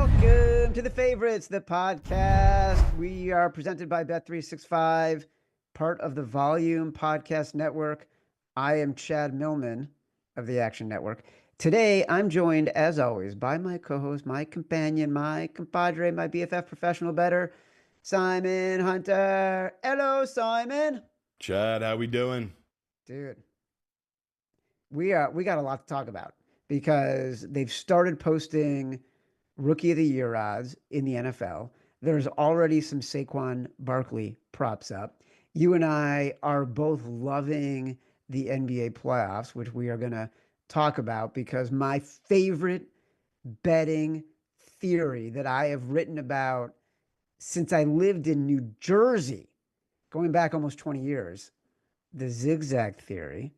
Welcome to The Favorites, the podcast. We are presented by Bet365, part of the Volume Podcast Network. I am Chad Millman of the Action Network. Today, I'm joined, as always, by my co-host, my companion, my compadre, my BFF professional bettor, Simon Hunter. Hello, Simon. Chad, how we doing? Dude, we got a lot to talk about because they've started posting Rookie of the Year odds in the NFL. There's already some Saquon Barkley props up. You and I are both loving the NBA playoffs, which we are going to talk about because my favorite betting theory that I have written about since I lived in New Jersey, going back almost 20 years, the zigzag theory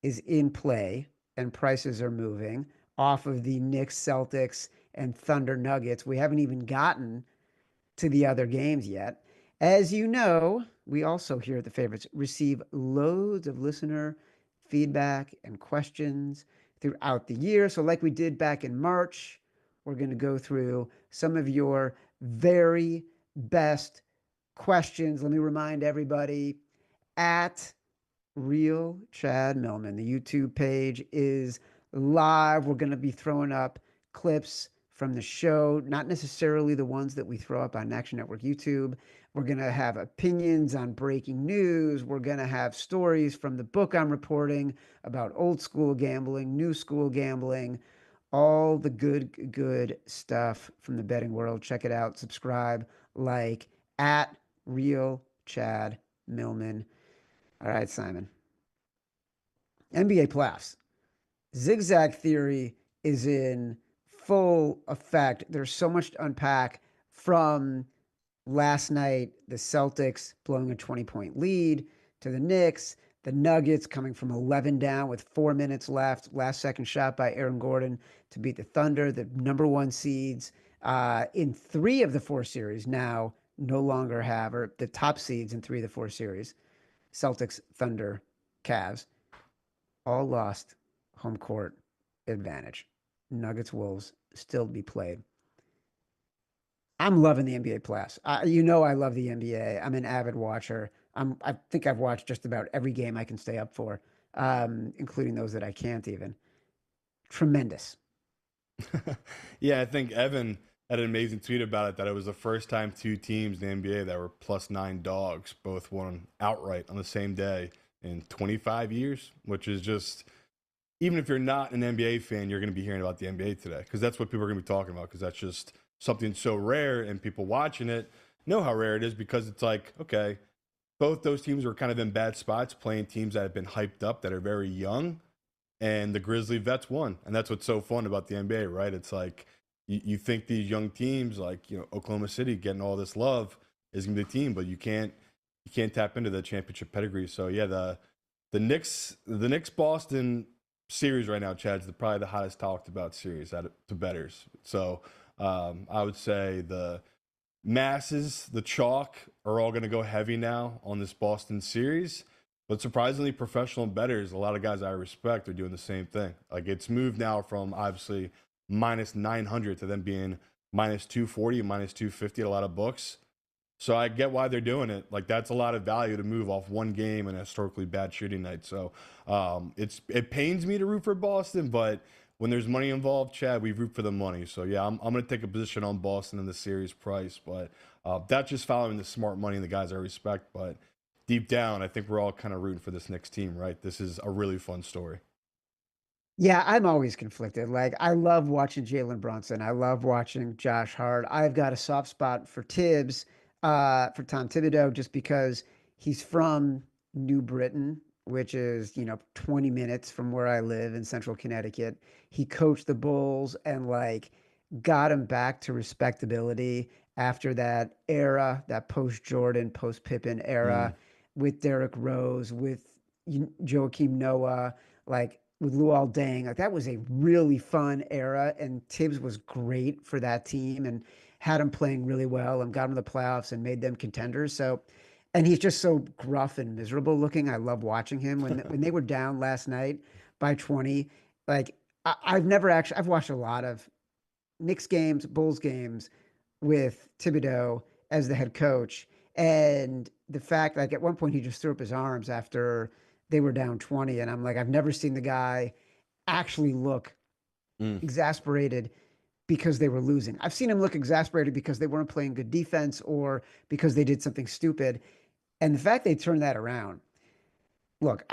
is in play and prices are moving off of the Knicks, Celtics, and Thunder Nuggets. We haven't even gotten to the other games yet. As you know, we also here at the Favorites receive loads of listener feedback and questions throughout the year. So, like we did back in March, we're going to go through some of your very best questions. Let me remind everybody at Real Chad Millman. The YouTube page is live. We're going to be throwing up clips from the show, not necessarily the ones that we throw up on Action Network YouTube. We're going to have opinions on breaking news. We're going to have stories from the book I'm reporting about old school gambling, new school gambling, all the good stuff from the betting world. Check it out. Subscribe, like at Real Chad Millman. All right, Simon. NBA playoffs. Zigzag theory is in full effect. There's so much to unpack from last night, the Celtics blowing a 20-point lead to the Knicks, the Nuggets coming from 11 down with 4 minutes left, last second shot by Aaron Gordon to beat the Thunder, the number one seeds in 3 of the 4 series now no longer have, or the top seeds in 3 of the 4 series, Celtics, Thunder, Cavs, all lost home court advantage. Nuggets, Wolves still to be played. I'm loving the NBA playoffs. You know I love the NBA. I'm an avid watcher. I think I've watched just about every game I can stay up for, including those that I can't even. Tremendous. Yeah, I think Evan had an amazing tweet about it that it was the first time 2 teams in the NBA that were +9 dogs both won outright on the same day in 25 years, which is just, even if you're not an NBA fan, you're going to be hearing about the NBA today because that's what people are going to be talking about because that's just something so rare and people watching it know how rare it is because it's like, okay, both those teams are kind of in bad spots playing teams that have been hyped up that are very young, and the Grizzly vets won. And that's what's so fun about the NBA, right? It's like you think these young teams like, Oklahoma City getting all this love is going to be the team, but you can't tap into the championship pedigree. So yeah, the Knicks Boston series right now, Chad's probably the hottest talked about series to bettors. So I would say the masses, the chalk, are all going to go heavy now on this Boston series. But surprisingly, professional bettors, a lot of guys I respect, are doing the same thing. Like it's moved now from obviously -900 to them being -240, -250 at a lot of books. So I get why they're doing it. Like that's a lot of value to move off one game and a historically bad shooting night. So it pains me to root for Boston, but when there's money involved, Chad, we root for the money. So yeah, I'm going to take a position on Boston in the series price, but that's just following the smart money and the guys I respect. But deep down, I think we're all kind of rooting for this next team, right? This is a really fun story. Yeah, I'm always conflicted. Like, I love watching Jalen Brunson. I love watching Josh Hart. I've got a soft spot for Tibbs, for Tom Thibodeau, just because he's from New Britain, which is, 20 minutes from where I live in central Connecticut. He coached the Bulls and, like, got him back to respectability after that era, that post Jordan, post Pippen era Mm. with Derrick Rose, with Joakim Noah, like with Luol Deng. Like that was a really fun era, and Tibbs was great for that team and had them playing really well and got them to the playoffs and made them contenders. So, and he's just so gruff and miserable looking. I love watching him when they were down last night by 20. Like I've never actually I've watched a lot of Knicks games, Bulls games with Thibodeau as the head coach. And the fact, like at one point, he just threw up his arms after they were down 20. And I'm like, I've never seen the guy actually look Mm. exasperated because they were losing. I've seen him look exasperated because they weren't playing good defense or because they did something stupid. And the fact they turned that around, look,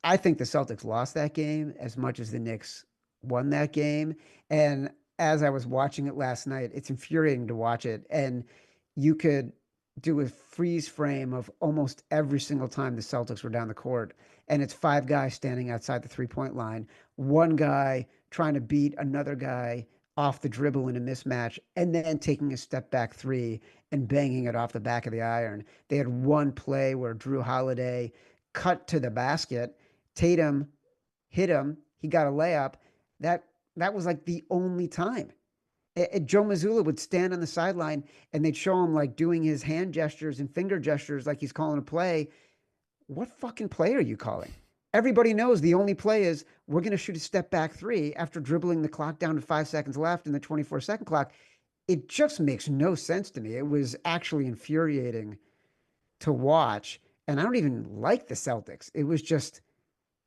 I think the Celtics lost that game as much as the Knicks won that game. And as I was watching it last night, it's infuriating to watch it. And you could do a freeze frame of almost every single time the Celtics were down the court. And it's five guys standing outside the 3 point line, one guy trying to beat another guy off the dribble in a mismatch, and then taking a step back three and banging it off the back of the iron. They had one play where Drew Holiday cut to the basket. Tatum hit him. He got a layup. That that was like the only time. Joe Mazzulla would stand on the sideline and they'd show him like doing his hand gestures and finger gestures like he's calling a play. What fucking play are you calling? Everybody knows the only play is we're going to shoot a step back three after dribbling the clock down to 5 seconds left in the 24-second clock. It just makes no sense to me. It was actually infuriating to watch. And I don't even like the Celtics. It was just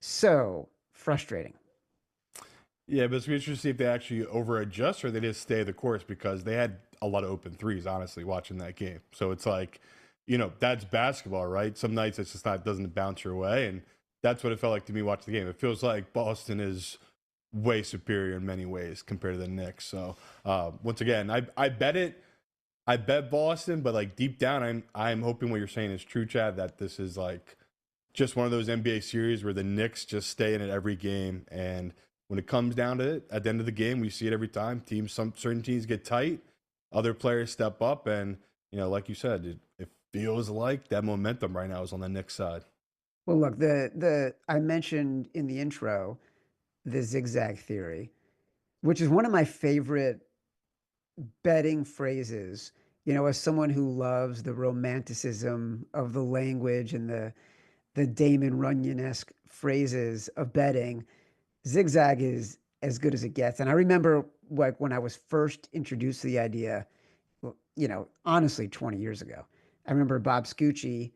so frustrating. Yeah, but it's interesting to see if they actually over adjust or they just stay the course because they had a lot of open threes, honestly, watching that game. So it's like, that's basketball, right? Some nights it's just not doesn't bounce your way. And that's what it felt like to me watching the game. It feels like Boston is way superior in many ways compared to the Knicks. So once again, I bet it. I bet Boston, but like deep down, I'm hoping what you're saying is true, Chad. That this is like just one of those NBA series where the Knicks just stay in it every game, and when it comes down to it, at the end of the game, we see it every time. Some certain teams get tight, other players step up, and like you said, it feels like that momentum right now is on the Knicks side. Well, look, the I mentioned in the intro the zigzag theory, which is one of my favorite betting phrases. As someone who loves the romanticism of the language and the Damon Runyon-esque phrases of betting, zigzag is as good as it gets. And I remember like when I was first introduced to the idea, honestly, 20 years ago. I remember Bob Scucci,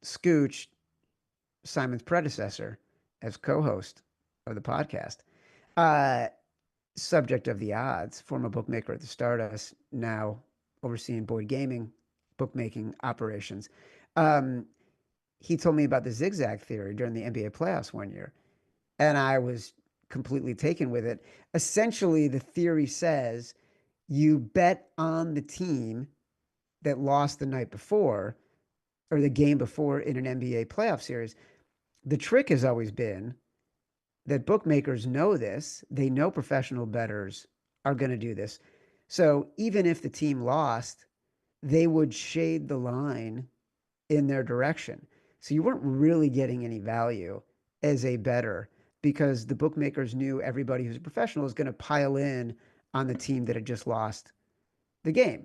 Scooch, Simon's predecessor, as co-host of the podcast. Uh, Subject of the odds, former bookmaker at the Stardust, now overseeing Boyd Gaming bookmaking operations. Um, he told me about the zigzag theory during the NBA playoffs one year, and I was completely taken with it. Essentially, the theory says you bet on the team that lost the night before or the game before in an NBA playoff series. The trick has always been that bookmakers know this. They know professional bettors are going to do this. So even if the team lost, they would shade the line in their direction. So you weren't really getting any value as a bettor because the bookmakers knew everybody who's a professional is going to pile in on the team that had just lost the game.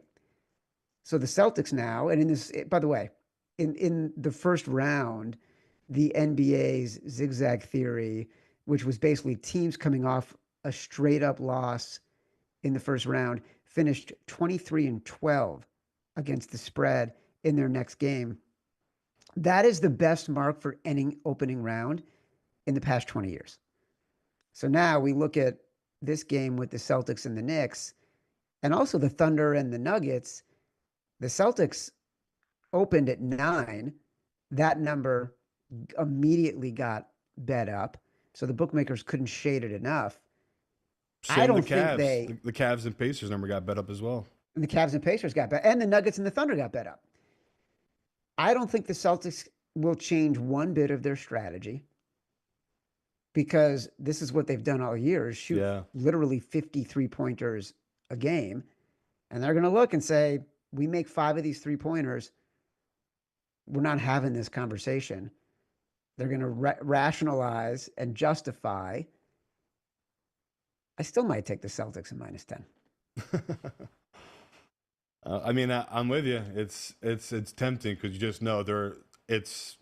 So the Celtics now, and in this, by the way, in the first round, the NBA's zigzag theory, which was basically teams coming off a straight up loss in the first round, finished 23-12 against the spread in their next game. That is the best mark for any opening round in the past 20 years. So now we look at this game with the Celtics and the Knicks, and also the Thunder and the Nuggets. The Celtics opened at 9. That number immediately got bet up. So the bookmakers couldn't shade it enough. I Same the don't think Cavs, they, the Cavs and Pacers number got bet up as well. and the Cavs and Pacers got bet, and the Nuggets and the Thunder got bet up. I don't think the Celtics will change one bit of their strategy because this is what they've done all year is shoot Yeah. literally 53 pointers a game. And they're going to look and say, we make 5 of these 3 pointers. We're not having this conversation. They're going to rationalize and justify. I still might take the Celtics in -10. I mean, I'm with you. It's tempting because you just know it's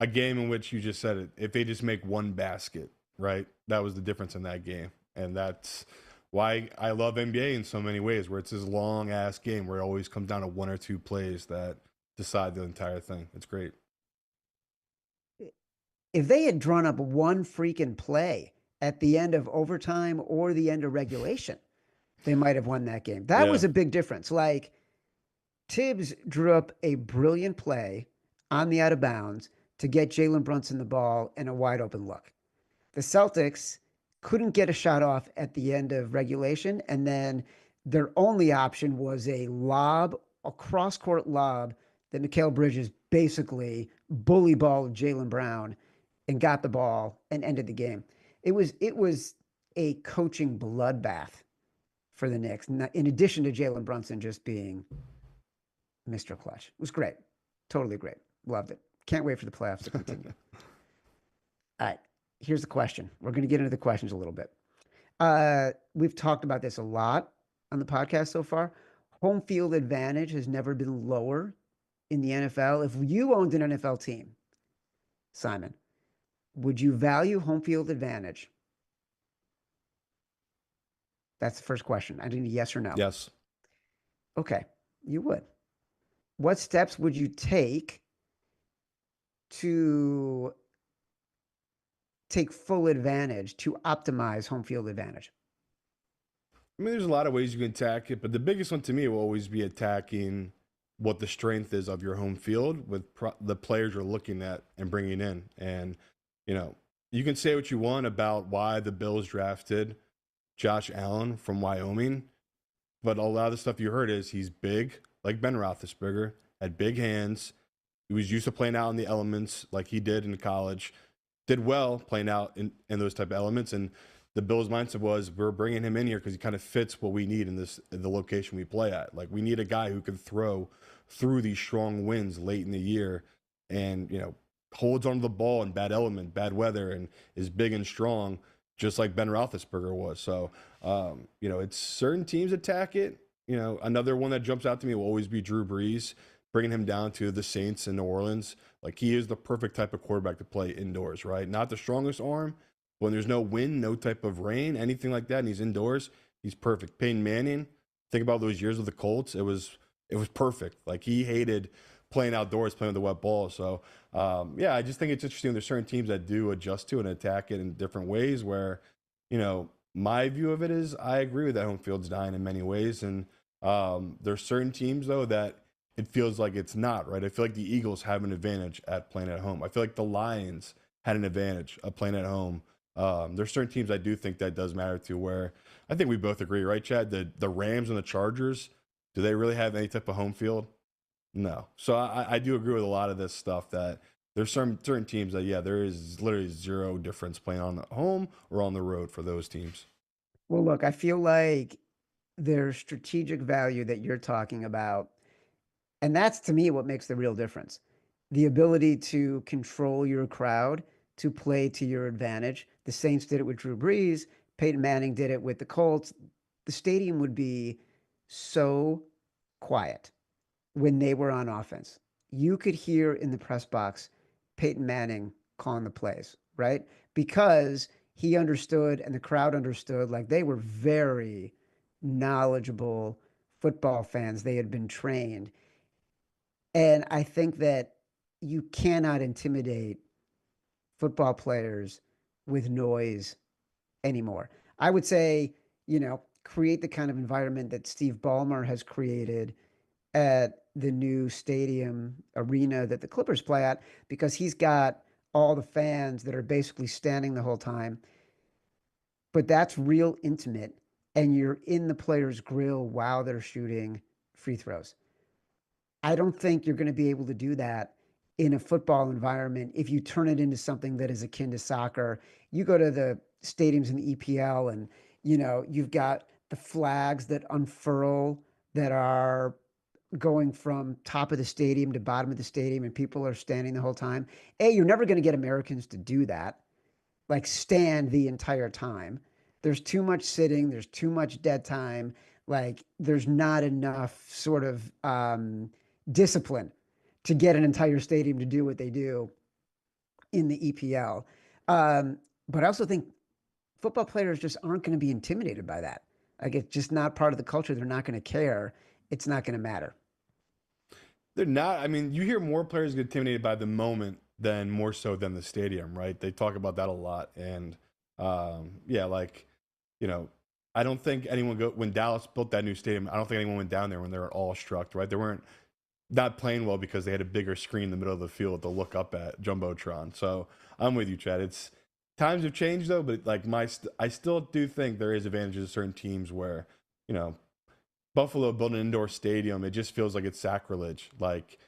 a game in which you just said it. If they just make one basket, right? That was the difference in that game, and that's why I love NBA in so many ways, where it's this long ass game where it always comes down to one or two plays that decide the entire thing. It's great. If they had drawn up one freaking play at the end of overtime or the end of regulation, they might have won that game. That Yeah. was a big difference. Like Tibbs drew up a brilliant play on the out of bounds to get Jalen Brunson the ball and a wide open look. The Celtics couldn't get a shot off at the end of regulation, and then their only option was a lob, a cross court lob that Mikal Bridges basically bully balled Jalen Brown and got the ball and ended the game. It was a coaching bloodbath for the Knicks. In addition to Jalen Brunson just being Mr. Clutch, it was great, totally great, loved it. Can't wait for the playoffs to continue. All right, here's the question. We're going to get into the questions a little bit. We've talked about this a lot on the podcast so far. Home field advantage has never been lower in the NFL. If you owned an NFL team, Simon, would you value home field advantage? That's the first question. I need a yes or no. Yes. Okay, you would. What steps would you take to take full advantage to optimize home field advantage? I mean, there's a lot of ways you can attack it, but the biggest one to me will always be attacking what the strength is of your home field with the players you're looking at and bringing in. And, you know, you can say what you want about why the Bills drafted Josh Allen from Wyoming, but a lot of the stuff you heard is he's big, like Ben Roethlisberger, had big hands. He was used to playing out in the elements like he did in college, did well playing out in those type of elements. And the Bills' mindset was, we're bringing him in here because he kind of fits what we need in the location we play at. Like, we need a guy who can throw through these strong winds late in the year, and holds onto the ball in bad element, bad weather, and is big and strong, just like Ben Roethlisberger was. So, it's certain teams attack it. Another one that jumps out to me will always be Drew Brees, bringing him down to the Saints in New Orleans. Like, he is the perfect type of quarterback to play indoors, right? Not the strongest arm. When there's no wind, no type of rain, anything like that, and he's indoors, he's perfect. Peyton Manning, think about those years with the Colts. It was perfect. Like, he hated playing outdoors, playing with the wet ball. So, I just think it's interesting. There's certain teams that do adjust to and attack it in different ways where, my view of it is I agree with that home field's dying in many ways. And there's certain teams, though, that it feels like it's not, right? I feel like the Eagles have an advantage at playing at home. I feel like the Lions had an advantage of playing at home. There's certain teams I do think that does matter to, where I think we both agree, right, Chad? The Rams and the Chargers, do they really have any type of home field? No. So I do agree with a lot of this stuff, that there's certain teams that, there is literally zero difference playing on the home or on the road for those teams. Well, look, I feel like there's strategic value that you're talking about. And that's, to me, what makes the real difference. The ability to control your crowd, to play to your advantage. The Saints did it with Drew Brees. Peyton Manning did it with the Colts. The stadium would be so quiet when they were on offense. You could hear in the press box Peyton Manning calling the plays, right? Because he understood and the crowd understood. Like, they were very knowledgeable football fans. They had been trained. And I think that you cannot intimidate football players with noise anymore. I would say, create the kind of environment that Steve Ballmer has created at the new stadium arena that the Clippers play at, because he's got all the fans that are basically standing the whole time. But that's real intimate, and you're in the player's grill while they're shooting free throws. I don't think you're going to be able to do that in a football environment if you turn it into something that is akin to soccer. You go to the stadiums in the EPL, and you've got the flags that unfurl that are going from top of the stadium to bottom of the stadium, and people are standing the whole time. You're never going to get Americans to do that, like stand the entire time. There's too much sitting, there's too much dead time. Like, there's not enough sort of discipline to get an entire stadium to do what they do in the EPL. But I also think football players just aren't going to be intimidated by that. Like it's just not part of the culture. They're not going to care. It's not going to matter. They're not. I mean, you hear more players get intimidated by the moment than more so than the stadium, right? They talk about that a lot, and yeah, like you know, I don't think anyone go when Dallas built that new stadium. I don't think anyone went down there when they were all struck, right? They weren't not playing well because they had a bigger screen in the middle of the field to look up at jumbotron. So I'm with you, Chad. It's times have changed though, but like I still do think there is advantages to certain teams where you know Buffalo built an indoor stadium. It just feels like it's sacrilege. Like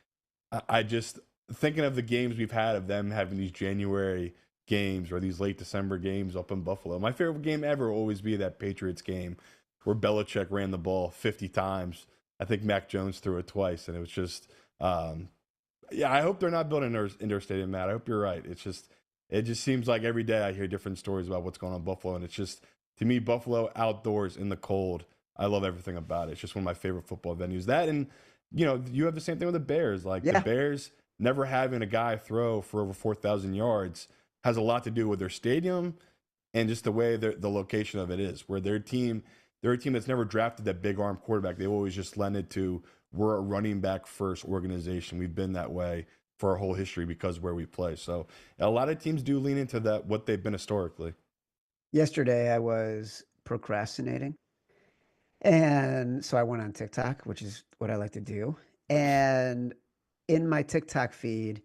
I just thinking of the games we've had of them having these January games or these late December games up in Buffalo. My favorite game ever will always be that Patriots game where Belichick ran the ball 50 times. I think Mac Jones threw it twice, and it was just, yeah. I hope they're not building an indoor stadium, Matt. I hope you're right. It just seems like every day I hear different stories about what's going on in Buffalo, and it's just to me, Buffalo outdoors in the cold. I love everything about it. It's just one of my favorite football venues. That and you have the same thing with the Bears. Like the Yeah. Bears never having a guy throw for over 4,000 yards has a lot to do with their stadium and just the way the location of it is. Where they're a team that's never drafted that big arm quarterback. They've always just lended to we're a running back first organization. We've been that way for our whole history because where we play. So a lot of teams do lean into that what they've been historically. Yesterday I was procrastinating. And so I went on TikTok, which is what I like to do. And in my TikTok feed,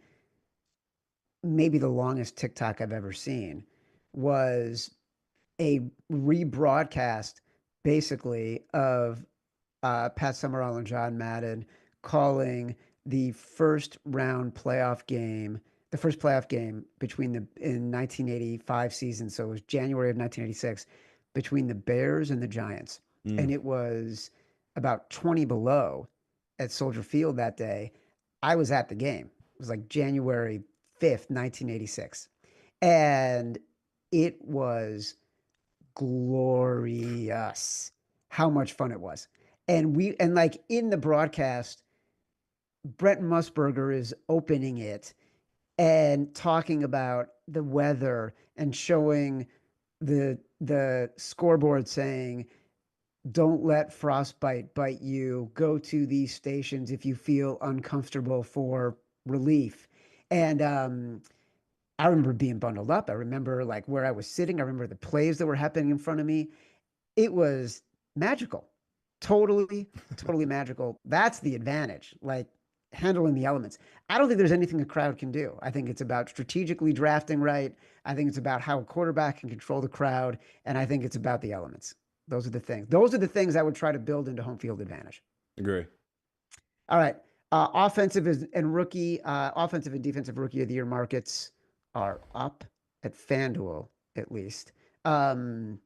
maybe the longest TikTok I've ever seen was a rebroadcast basically of Pat Summerall and John Madden calling the first round playoff game, the first playoff game between the in 1985 season. So it was January of 1986 between the Bears and the Giants. Mm. And it was about 20 below at Soldier Field that day. I was at the game. It was like January 5th, 1986. And it was glorious how much fun it was. And like in the broadcast, Brent Musburger is opening it and talking about the weather and showing the scoreboard saying, don't let frostbite bite you. Go to these stations if you feel uncomfortable for relief. And I remember being bundled up. I remember like where I was sitting. I remember the plays that were happening in front of me. It was magical. Totally, totally magical. That's the advantage, like handling the elements. I don't think there's anything a crowd can do. I think it's about strategically drafting right. I think it's about how a quarterback can control the crowd. And I think it's about the elements. Those are the things. Those are the things I would try to build into home field advantage. Agree. All right. Offensive and defensive rookie of the year markets are up at FanDuel, at least. Um,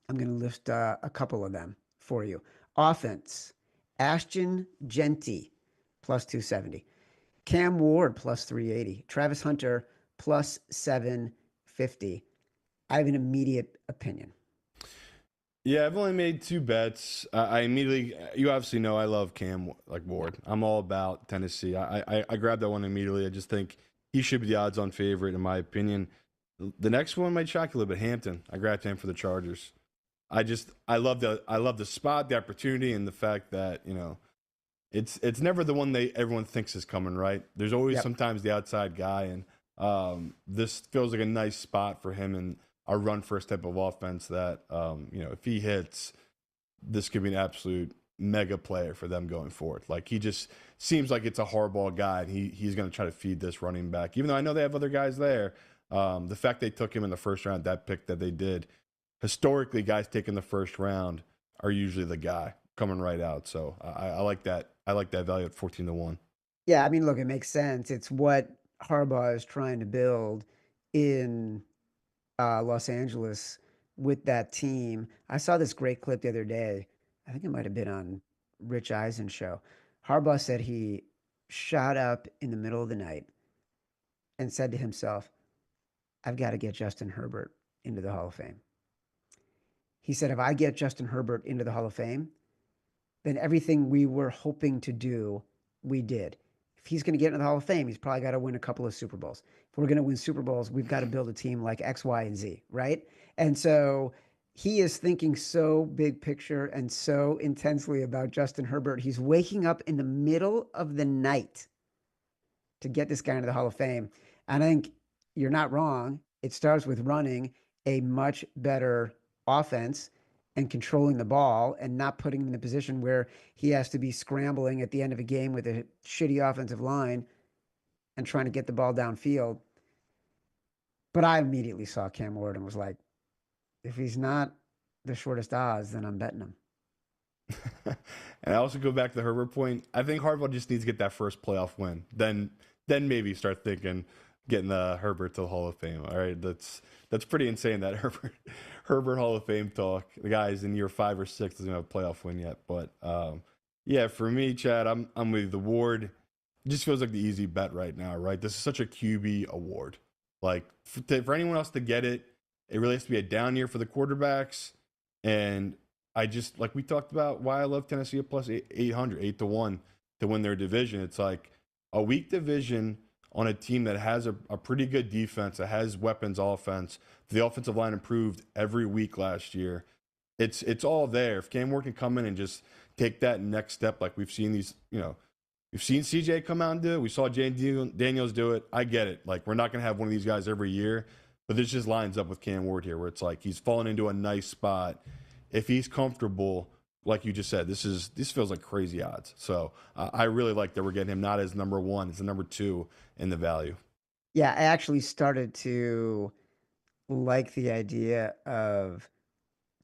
I'm going to list a couple of them for you. Offense, Ashton Genty, plus 270. Cam Ward, plus 380. Travis Hunter, plus 750. I have an immediate opinion. Yeah, I've only made two bets. I immediately, you obviously know I love Cam like Ward. I'm all about Tennessee. I grabbed that one immediately. I just think he should be the odds-on favorite in my opinion. The next one might shock you a little bit. Hampton. I grabbed him for the Chargers. I love the spot, the opportunity, and the fact that it's never the one they everyone thinks is coming. Right? There's always Yep. sometimes the outside guy, and this feels like a nice spot for him and our run first type of offense that if he hits, this could be an absolute mega player for them going forward. Like he just seems like it's a hardball guy, and he's going to try to feed this running back. Even though I know they have other guys there, the fact they took him in the first round, that pick that they did, historically, guys taking the first round are usually the guy coming right out. So I like that. I like that value at 14-1. Yeah, I mean, look, it makes sense. It's what Harbaugh is trying to build in Los Angeles with that team. I saw this great clip the other day. I think it might have been on Rich Eisen's show. Harbaugh said he shot up in the middle of the night and said to himself, I've got to get Justin Herbert into the Hall of Fame. He said, if I get Justin Herbert into the Hall of Fame, then everything we were hoping to do, we did. If he's going to get into the Hall of Fame, he's probably got to win a couple of Super Bowls. If we're going to win Super Bowls, we've got to build a team like X, Y, and Z, right? And so he is thinking so big picture and so intensely about Justin Herbert. He's waking up in the middle of the night to get this guy into the Hall of Fame. And I think you're not wrong. It starts with running a much better offense and controlling the ball and not putting him in a position where he has to be scrambling at the end of a game with a shitty offensive line and trying to get the ball downfield. But I immediately saw Cam Ward and was like, if he's not the shortest odds, then I'm betting him. And I also go back to the Herbert point. I think Harbaugh just needs to get that first playoff win. Then maybe start thinking getting the Herbert to the Hall of Fame. All right, that's pretty insane, that Herbert Hall of Fame talk. The guy's in year 5 or 6, doesn't have a playoff win yet. But yeah, for me, Chad, I'm with the Ward. It just feels like the easy bet right now, right? This is such a QB award. Like for anyone else to get it, it really has to be a down year for the quarterbacks. And I just, like we talked about, why I love Tennessee at plus 800, 8-1 to win their division. It's like a weak division on a team that has a pretty good defense, that has weapons offense. The offensive line improved every week last year. It's all there. If Cam Ward can come in and just take that next step, like we've seen these, we've seen CJ come out and do it. We saw Jane Daniels do it. I get it. Like, we're not going to have one of these guys every year, but this just lines up with Cam Ward here, where it's like he's fallen into a nice spot. If he's comfortable, like you just said, this feels like crazy odds. So I really like that we're getting him not as number 1, it's the number 2 in the value. Yeah, I actually started to like the idea of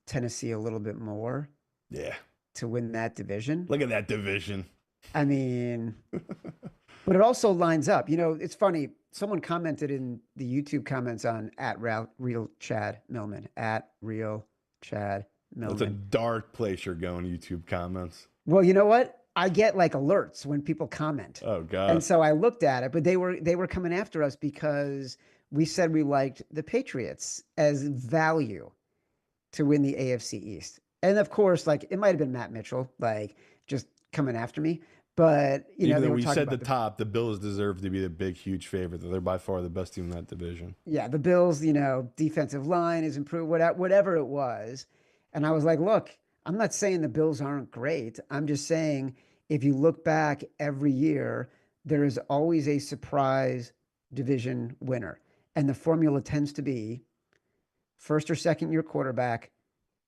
Tennessee a little bit more Yeah. to win that division. Look at that division. I mean, but it also lines up. It's funny. Someone commented in the YouTube comments on at Real Chad Millman, at Real Chad That's a Millman. dark place you're going, YouTube comments. Well, you know what? I get like alerts when people comment. Oh, And God. so I looked at it, but they were coming after us because we said we liked the Patriots as value to win the AFC East. And of course, like, it might have been Matt Mitchell, like, just coming after me. But Even they though were we talking said the about top, the Bills deserve to be the big, huge favorite. They're by far the best team in that division. yeah, the Bills, defensive line is improved, whatever it was. And I was like, look, I'm not saying the Bills aren't great. I'm just saying, if you look back every year, there is always a surprise division winner. And the formula tends to be first or second year quarterback,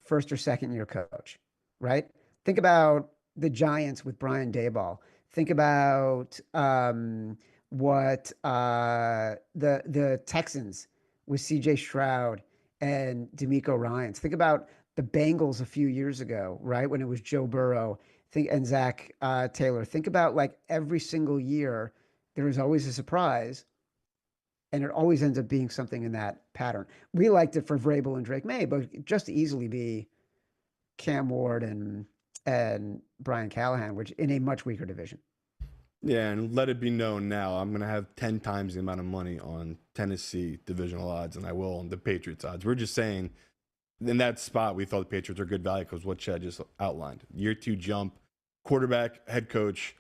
first or second year coach, right? Think about the Giants with Brian Daboll. Think about what the Texans with C.J. Stroud and D'Amico Ryans. Think about the Bengals a few years ago, right, when it was Joe Burrow. And Zach Taylor. Think about, like, every single year there is always a surprise, and it always ends up being something in that pattern. We liked it for Vrabel and Drake May, but just to easily be Cam Ward and Brian Callahan, which in a much weaker division. Yeah, and let it be known now, I'm going to have 10 times the amount of money on Tennessee divisional odds than I will on the Patriots odds. We're just saying, in that spot, we thought the Patriots are good value because what Chad just outlined. Year 2 jump, quarterback, head coach,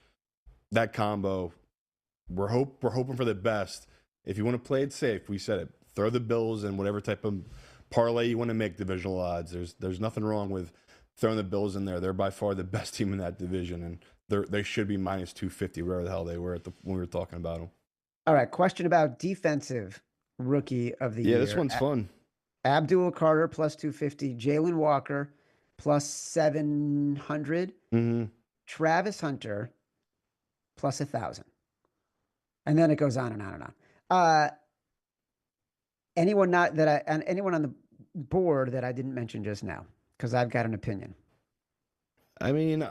that combo. We're hoping for the best. If you want to play it safe, we said it. Throw the Bills in whatever type of parlay you want to make divisional odds. There's nothing wrong with throwing the Bills in there. They're by far the best team in that division, and they should be minus 250 wherever the hell they were when we were talking about them. All right, question about defensive rookie of the year. Yeah, this one's fun. Abdul Carter plus 250, Jalen Walker plus 700, Travis Hunter plus 1,000. And then it goes on and on and on. Anyone on the board that I didn't mention just now, because I've got an opinion. I mean,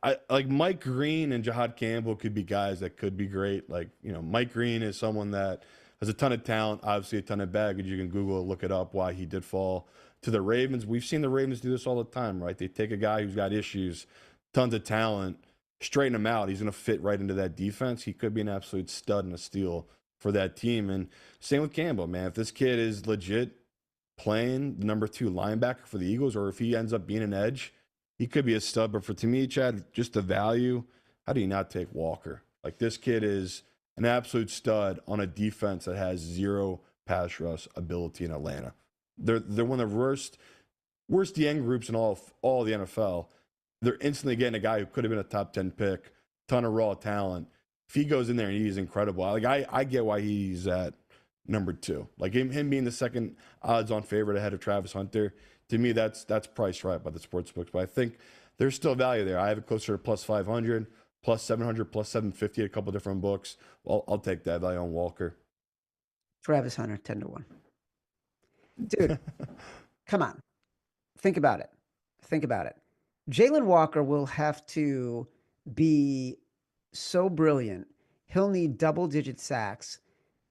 I like Mike Green and Jahad Campbell could be guys that could be great. Like, Mike Green is someone that has a ton of talent, obviously a ton of baggage. You can Google it, look it up, why he did fall to the Ravens. We've seen the Ravens do this all the time, right? They take a guy who's got issues, tons of talent, straighten him out. He's going to fit right into that defense. He could be an absolute stud and a steal for that team. And same with Campbell, man. If this kid is legit playing the number 2 linebacker for the Eagles, or if he ends up being an edge, he could be a stud. But to me, Chad, just the value, how do you not take Walker? Like, this kid is an absolute stud on a defense that has 0 pass rush ability in Atlanta. They're one of the worst worst DN groups in all the NFL. They're instantly getting a guy who could have been a top 10 pick, ton of raw talent. If he goes in there and he's incredible, like I get why he's at number 2. Like him being the second odds-on favorite ahead of Travis Hunter, to me that's priced right by the sports books. But I think there's still value there. I have it closer to plus 500, plus 700, plus 750 at a couple different books. I'll take that value on Walker. Travis Hunter, 10-1. Dude, come on. Think about it. Think about it. Jalen Walker will have to be so brilliant. He'll need double-digit sacks,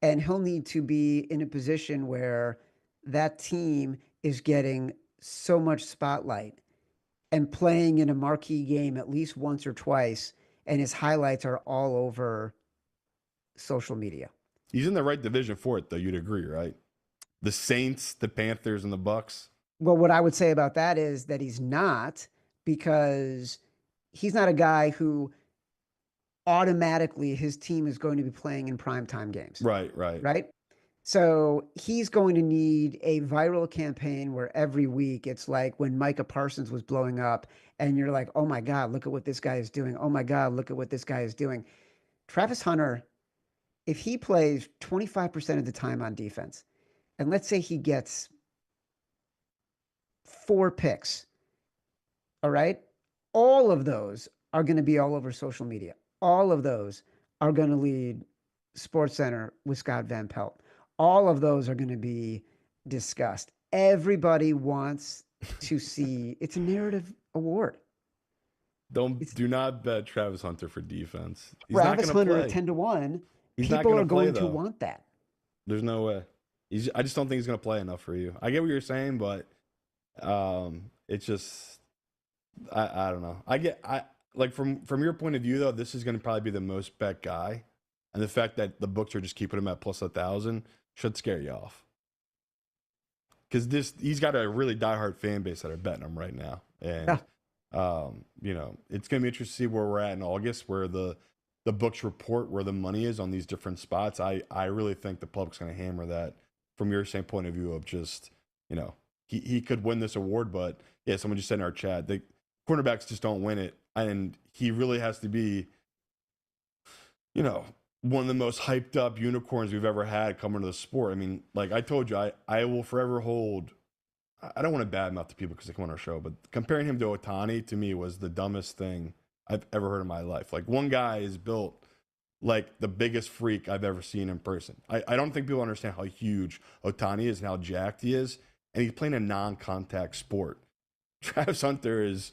and he'll need to be in a position where that team is getting so much spotlight and playing in a marquee game at least once or twice, and his highlights are all over social media. He's in the right division for it, though. You'd agree, right? The Saints, the Panthers, and the Bucks. Well, what I would say about that is that he's not, because he's not a guy who automatically his team is going to be playing in primetime games. Right. So he's going to need a viral campaign where every week it's like when Micah Parsons was blowing up and you're like, oh my God, look at what this guy is doing. Oh my God, look at what this guy is doing. Travis Hunter, if he plays 25% of the time on defense, and let's say he gets 4 picks, all right, all of those are going to be all over social media. All of those are going to lead SportsCenter with Scott Van Pelt. All of those are going to be discussed. Everybody wants to see. It's a narrative award. Do not bet Travis Hunter for defense. He's Travis Hunter at 10-1. People are going to want that. There's no way. I just don't think he's going to play enough for you. I get what you're saying, but it's just I don't know. Like from your point of view though, this is going to probably be the most bet guy, and the fact that the books are just keeping him at plus 1,000 should scare you off. Because he's got a really diehard fan base that are betting him right now, and it's going to be interesting to see where we're at in August, where the books report where the money is on these different spots. I really think the public's going to hammer that from your same point of view of just, he could win this award, but yeah, someone just said in our chat, the cornerbacks just don't win it. And he really has to be, one of the most hyped up unicorns we've ever had coming to the sport. I mean, like I told you, I will forever hold, I don't want to badmouth the people because they come on our show, but comparing him to Ohtani to me was the dumbest thing I've ever heard in my life. Like one guy is built like the biggest freak I've ever seen in person. I don't think people understand how huge Ohtani is and how jacked he is. And he's playing a non-contact sport. Travis Hunter is,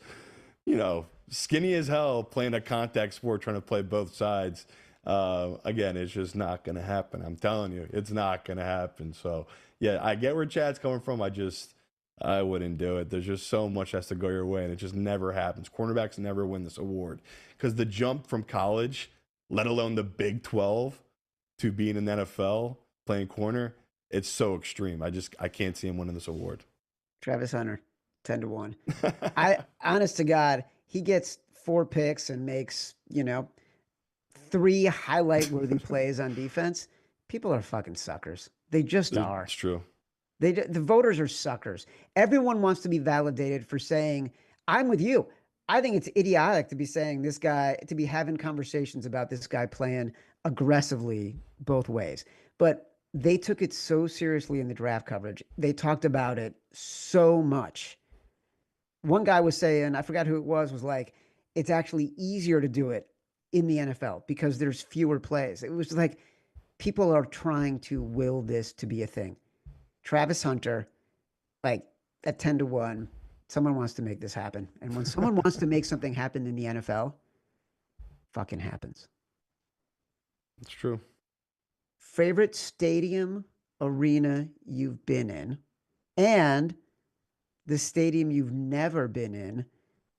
skinny as hell playing a contact sport, trying to play both sides. Again, it's just not going to happen. I'm telling you, it's not going to happen. So, yeah, I get where Chad's coming from. I wouldn't do it. There's just so much has to go your way, and it just never happens. Cornerbacks never win this award because the jump from college, let alone the Big 12, to being in the NFL playing corner, it's so extreme. I can't see him winning this award. Travis Hunter, 10-1. Honest to God, he gets 4 picks and makes, 3 highlight-worthy plays on defense. People are fucking suckers. They just are. It's true. The voters are suckers. Everyone wants to be validated for saying, I'm with you. I think it's idiotic to be saying this guy, to be having conversations about this guy playing aggressively both ways. But they took it so seriously in the draft coverage. They talked about it so much. One guy was saying, I forgot who it was like, it's actually easier to do it in the NFL because there's fewer plays. It was like people are trying to will this to be a thing. Travis Hunter, like at 10-1, someone wants to make this happen. And when someone wants to make something happen in the NFL, fucking happens. It's true. Favorite stadium, arena you've been in, and the stadium you've never been in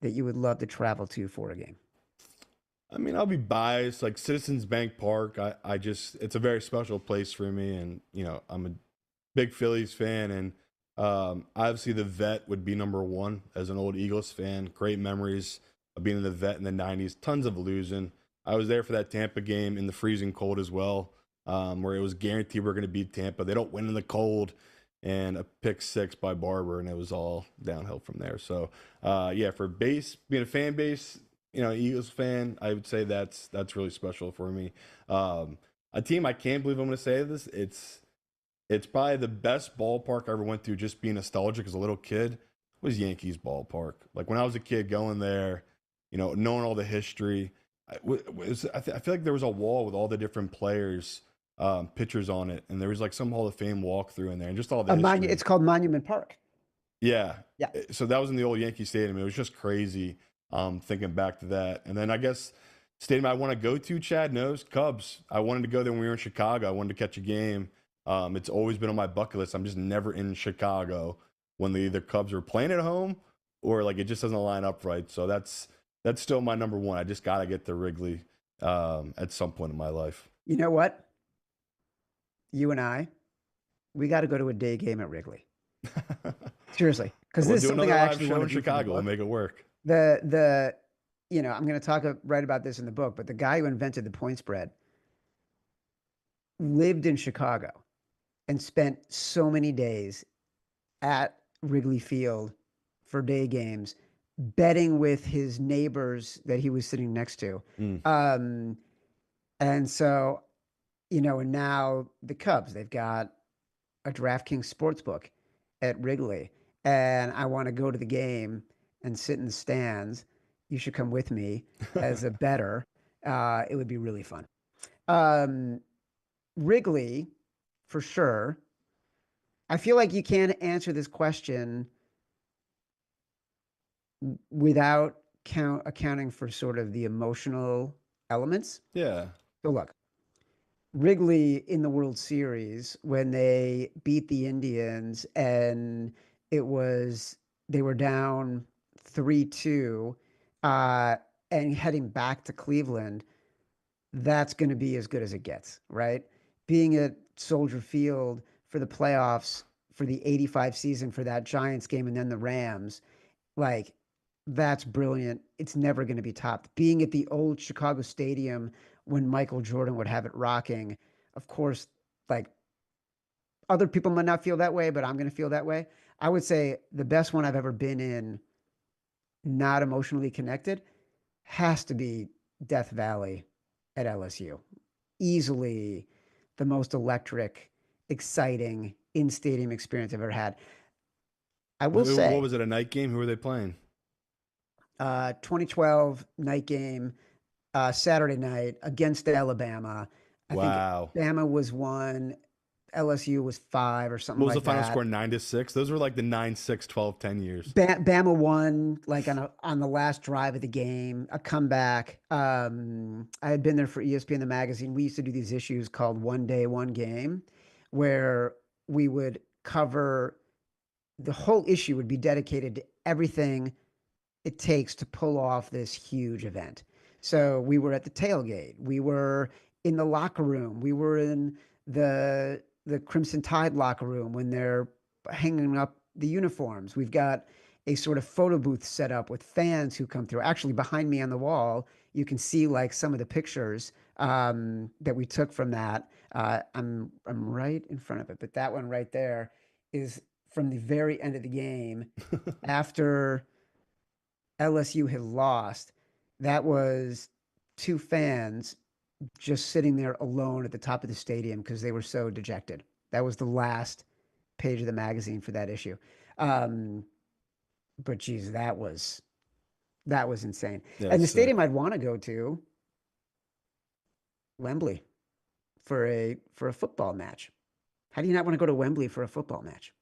that you would love to travel to for a game. I mean, I'll be biased. Like Citizens Bank Park, it's a very special place for me. And, I'm a big Phillies fan. And obviously the Vet would be number 1 as an old Eagles fan. Great memories of being in the Vet in the 90s. Tons of losing. I was there for that Tampa game in the freezing cold as well, where it was guaranteed we're going to beat Tampa. They don't win in the cold. and a pick six by Barber, and it was all downhill from there. So, yeah, for being a fan base, Eagles fan, I would say that's really special for me. A team I can't believe I'm going to say this. It's probably the best ballpark I ever went to. Just being nostalgic as a little kid was Yankees ballpark. Like when I was a kid, going there, knowing all the history. I feel like there was a wall with all the different players, pictures on it, and there was like some Hall of Fame walkthrough in there, and just all the It's history. called Monument Park. Yeah. Yeah. So that was in the old Yankee Stadium. It was just crazy, thinking back to that. And then I guess stadium I want to go to, Chad knows, Cubs. I wanted to go there when we were in Chicago. I wanted to catch a game. It's always been on my bucket list. I'm just never in Chicago when the Cubs are playing at home, or like it just doesn't line up right. So that's still my number one. I just got to get to Wrigley at some point in my life. You know what? You and I, we got to go to a day game at Wrigley. Seriously, because We'll this is do something another I live actually show want in to do for the Chicago. We'll book. make it work. The I'm going to write about this in the book, but the guy who invented the point spread lived in Chicago and spent so many days at Wrigley Field for day games, betting with his neighbors that he was sitting next to. Mm. And so, and now the Cubs, they've got a DraftKings sportsbook at Wrigley, and I want to go to the game and sit in the stands. You should come with me as a bettor. It would be really fun. Um, Wrigley, for sure. I feel like you can't answer this question without accounting for sort of the emotional elements. Yeah. So look, Wrigley in the World Series when they beat the Indians and it was they were down 3-2 uh and heading back to Cleveland, that's going to be as good as it gets, right? Being at Soldier Field for the playoffs for the 85 season for that Giants game and then the Rams, like that's brilliant. It's never going to be topped. Being at the old Chicago Stadium when Michael Jordan would have it rocking, of course, like other people might not feel that way, but I'm going to feel that way. I would say the best one I've ever been in, not emotionally connected, has to be Death Valley at LSU. Easily the most electric, exciting in stadium experience I've ever had. I will What say, was it? A night game? Who were they playing? 2012 night game, Saturday night against Alabama. I think Wow. Bama was one, LSU was five or something What was the like final that. score? 9-6. Those were like the 9-6, 12-10 years. Bama won like on the last drive of the game, a comeback. I had been there for ESPN the magazine. We used to do these issues called One Day, One Game, where we would cover the whole issue would be dedicated to everything it takes to pull off this huge event. So we were at the tailgate, we were in the locker room, we were in the Crimson Tide locker room when they're hanging up the uniforms. We've got a sort of photo booth set up with fans who come through. Actually, behind me on the wall, you can see like some of the pictures that we took from that. I'm right in front of it, but that one right there is from the very end of the game after LSU had lost. That was two fans just sitting there alone at the top of the stadium because they were so dejected. That was the last page of the magazine for that issue. Um, but geez, that was insane. Yeah, And the stadium sick. I'd want to go to, Wembley, for a football match. How do you not want to go to Wembley for a football match?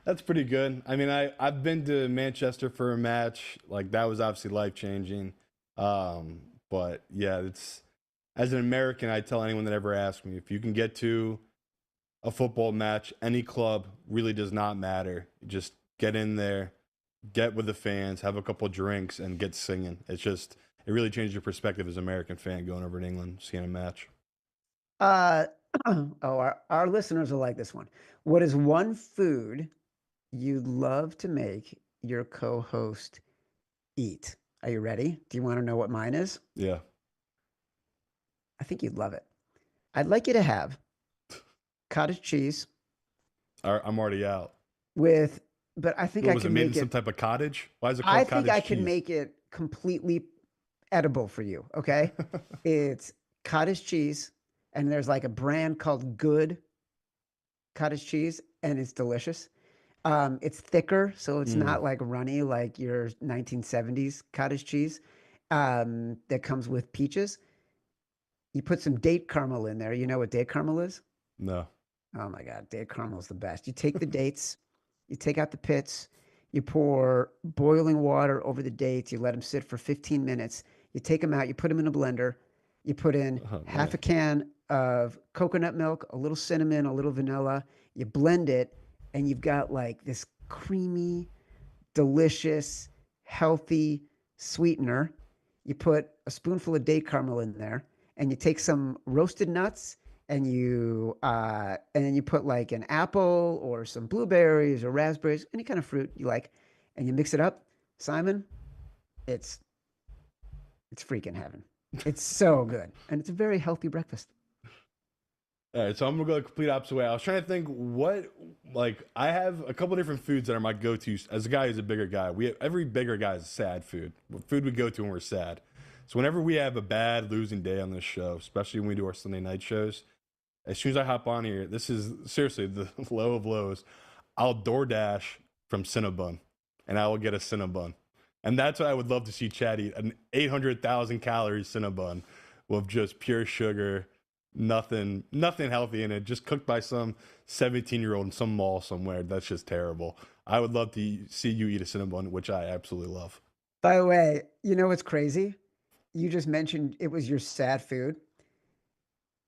That's pretty good. I mean, I've been to Manchester for a match. Like that was obviously life changing. But yeah, it's as an American, I tell anyone that ever asks me if you can get to a football match, any club really does not matter. Just get in there, get with the fans, have a couple drinks, and get singing. It really changes your perspective as an American fan going over to England, seeing a match. Uh, our listeners will like this one. What is one food you'd love to make your co-host eat? Are you ready? Do you want to know what mine is? Yeah. I think you'd love it. I'd like you to have cottage cheese, I'm already out. with, but I think What I was it can made in make some it. type of cottage? Why is it I called think I cottage can cheese? make it completely edible for you. Okay, it's cottage cheese, and there's like a brand called Good cottage cheese, and it's delicious. It's thicker, so it's Mm, not like runny like your 1970s cottage cheese that comes with peaches. You put some date caramel in there. You know what date caramel is? no. Oh my God, date caramel is the best. You take the dates, you take out the pits, you pour boiling water over the dates, you let them sit for 15 minutes. You take them out, you put them in a blender, you put in Oh half man. a can of coconut milk, a little cinnamon, a little vanilla. You blend it, and you've got like this creamy, delicious, healthy sweetener. You put a spoonful of date caramel in there, and you take some roasted nuts, and then you put like an apple or some blueberries or raspberries, any kind of fruit you like, and you mix it up. Simon, it's it's freaking heaven. It's so good, and it's a very healthy breakfast. All right, so I'm gonna go the complete opposite way. I was trying to think what, like, I have a couple different foods that are my go-tos. As a guy who's a bigger guy, we have, every bigger guy is sad food. Food we go to when we're sad. So whenever we have a bad losing day on this show, especially when we do our Sunday night shows, as soon as I hop on here, this is seriously the low of lows. I'll DoorDash from Cinnabon, and I will get a Cinnabon, and that's what I would love to see Chad eat: an 800,000 calorie Cinnabon with just pure sugar, nothing healthy in it, just cooked by some 17-year-old in some mall somewhere. That's just terrible. I would love to see you eat a Cinnabon, which I absolutely love. By the way, you know what's crazy? You just mentioned it was your sad food.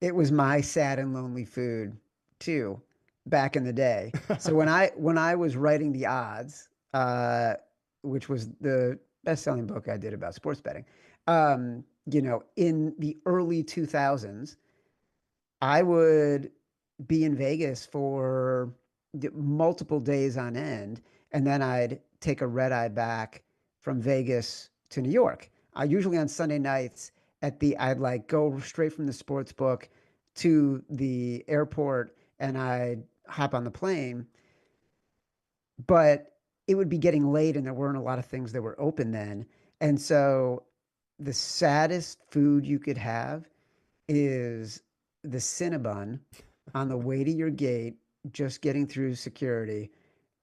It was my sad and lonely food too, back in the day. So when I was writing the odds, which was the best-selling book I did about sports betting, in the early 2000s, I would be in Vegas for multiple days on end, and then I'd take a red eye back from Vegas to New York. Usually on Sunday nights I'd like go straight from the sports book to the airport, and I'd hop on the plane. But it would be getting late, and there weren't a lot of things that were open then. And so the saddest food you could have is the Cinnabon on the way to your gate, just getting through security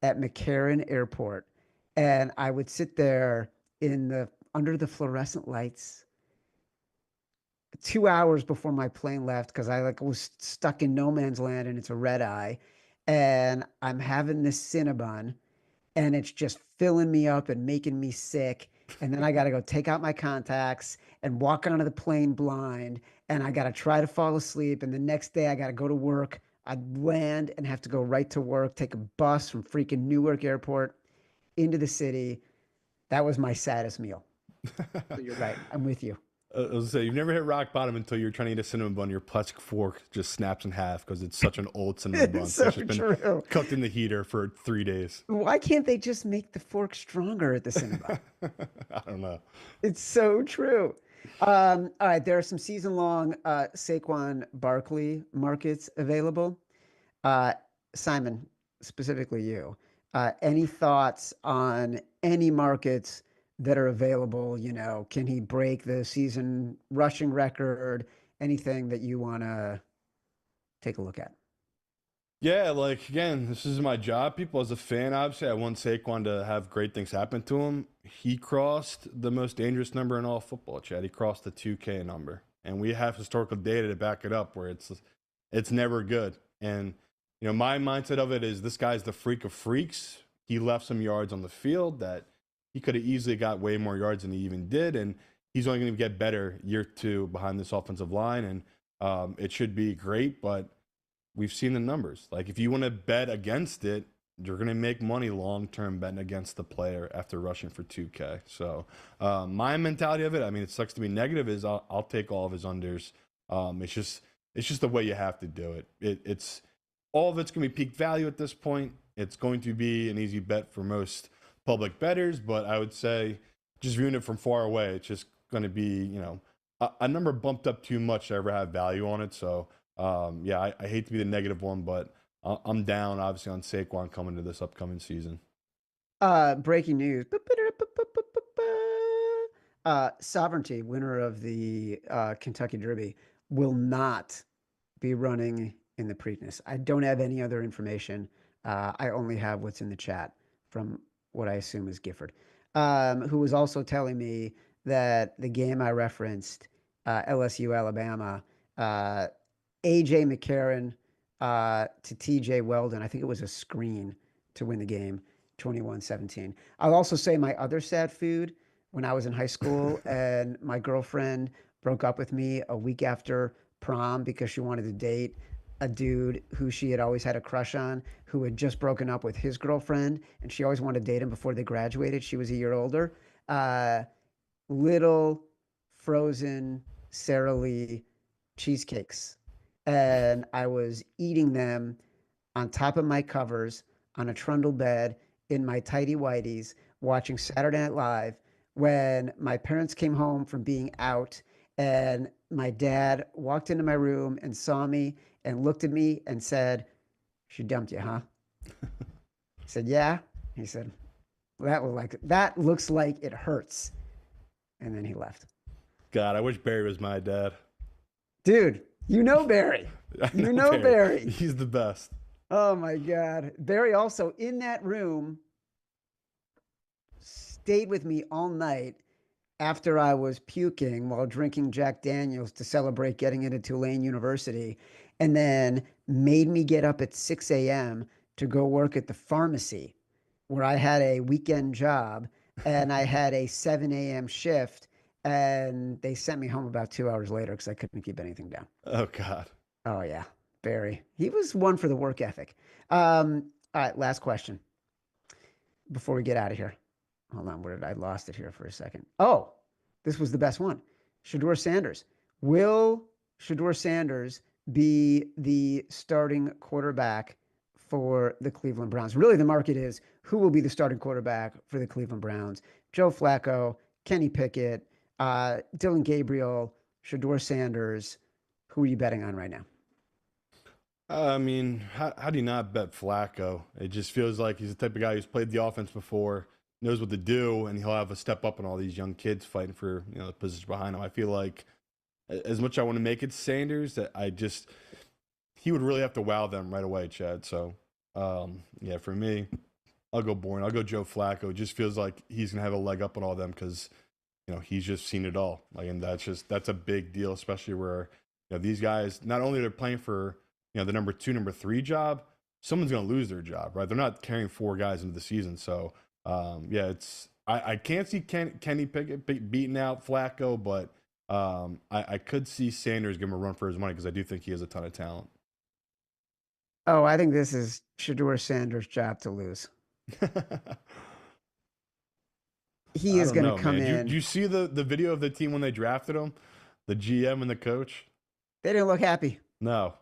at McCarran Airport. And I would sit there in the under the fluorescent lights 2 hours before my plane left because I like was stuck in no man's land, and it's a red eye. And I'm having this Cinnabon, and it's just filling me up and making me sick. And then I got to go take out my contacts and walk onto the plane blind. And I got to try to fall asleep. And the next day I got to go to work. I'd land and have to go right to work, take a bus from freaking Newark Airport into the city. That was my saddest meal. So you're right. I'm with you. I was gonna say, you've never hit rock bottom until you're trying to eat a cinnamon bun. Your plastic fork just snaps in half because it's such an old cinnamon It's bun. So so it's just been true. cooked in the heater for 3 days. Why can't they just make the fork stronger at the Cinnabon? I don't know. It's so true. All right, there are some season-long Saquon Barkley markets available. Uh, Simon, specifically you, any thoughts on any markets that are available? Can he break the season rushing record? Anything that you want to take a look at? Yeah, like again, this is my job. People, as a fan, obviously, I want Saquon to have great things happen to him. He crossed the most dangerous number in all football, Chad. He crossed the 2K number, and we have historical data to back it up. Where it's never good. And my mindset of it is this guy's the freak of freaks. He left some yards on the field that he could have easily got way more yards than he even did, and he's only going to get better year two behind this offensive line, and it should be great, but we've seen the numbers. Like, if you want to bet against it, you're going to make money long term betting against the player after rushing for 2K. So, my mentality of it, I mean, it sucks to be negative, is I'll take all of his unders. It's just the way you have to do it. It's all of it's going to be peak value at this point. It's going to be an easy bet for most public bettors, but I would say just viewing it from far away, it's just going to be a number bumped up too much to ever have value on it. So yeah, I hate to be the negative one, but I'm down, obviously, on Saquon coming to this upcoming season. Breaking news. Sovereignty, winner of the Kentucky Derby, will not be running in the Preakness. I don't have any other information. I only have what's in the chat from what I assume is Gifford, who was also telling me that the game I referenced, LSU Alabama, AJ McCarron to TJ Weldon, I think it was a screen to win the game, 21-17. I'll also say my other sad food when I was in high school and my girlfriend broke up with me a week after prom because she wanted to date a dude who she had always had a crush on, who had just broken up with his girlfriend, and she always wanted to date him before they graduated. She was a year older. Little frozen Sara Lee cheesecakes. And I was eating them on top of my covers on a trundle bed in my tidy whities watching Saturday Night Live when my parents came home from being out and my dad walked into my room and saw me and looked at me and said, "She dumped you, huh?" I said, "Yeah." He said, well, that looks like it hurts. And then he left. God, I wish Barry was my dad. Dude, you know Barry. You know Barry. He's the best. Oh my God. Barry also in that room stayed with me all night after I was puking while drinking Jack Daniels to celebrate getting into Tulane University, and then made me get up at 6 a.m. to go work at the pharmacy where I had a weekend job and I had a 7 a.m. shift. And they sent me home about 2 hours later because I couldn't keep anything down. Oh, God. Oh, yeah. Barry. He was one for the work ethic. All right, last question before we get out of here. Hold on, where did I lost it here for a second? Oh, this was the best one. Shedeur Sanders. Will Shedeur Sanders be the starting quarterback for the Cleveland Browns? Really, the market is who will be the starting quarterback for the Cleveland Browns? Joe Flacco, Kenny Pickett, Dylan Gabriel, Shedeur Sanders. Who are you betting on right now? I mean, how do you not bet Flacco? It just feels like he's the type of guy who's played the offense before, knows what to do, and he'll have a step up on all these young kids fighting for the position behind him. I feel like as much as I want to make it Sanders, that he would really have to wow them right away, Chad. So yeah, for me, I'll go boring. I'll go Joe Flacco. It just feels like he's gonna have a leg up on all them because he's just seen it all. Like, and that's a big deal, especially where these guys not only they're playing for the number 2, number 3 job, someone's going to lose their job, right? They're not carrying 4 guys into the season. So, yeah, I can't see Kenny Pickett beating out Flacco, but I could see Sanders give him a run for his money because I do think he has a ton of talent. Oh, I think this is Shedeur Sanders' job to lose. He is going to come in. Do you see the video of the team when they drafted him? The GM and the coach? They didn't look happy. No.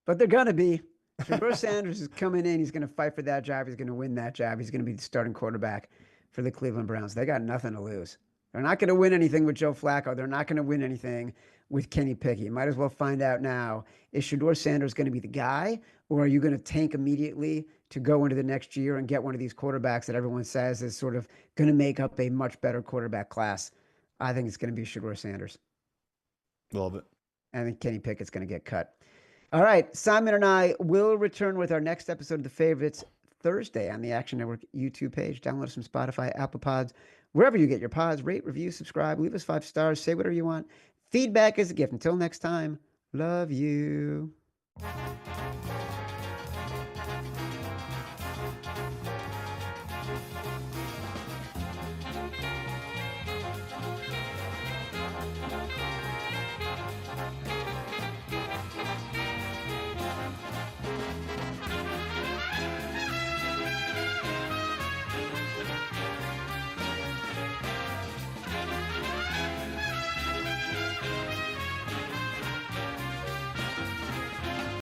But they're going to be. Shedeur Sanders is coming in. He's going to fight for that job. He's going to win that job. He's going to be the starting quarterback for the Cleveland Browns. They got nothing to lose. They're not going to win anything with Joe Flacco. They're not going to win anything with Kenny Pickett. You might as well find out now. Is Shedeur Sanders going to be the guy, or are you going to tank immediately to go into the next year and get one of these quarterbacks that everyone says is sort of going to make up a much better quarterback class? I think it's going to be Shedeur Sanders. Love it. I think Kenny Pickett's going to get cut. All right. Simon and I will return with our next episode of The Favorites Thursday on the Action Network YouTube page. Download us from Spotify, Apple Pods, wherever you get your pods. Rate, review, subscribe, leave us 5 stars, say whatever you want. Feedback is a gift. Until next time, love you.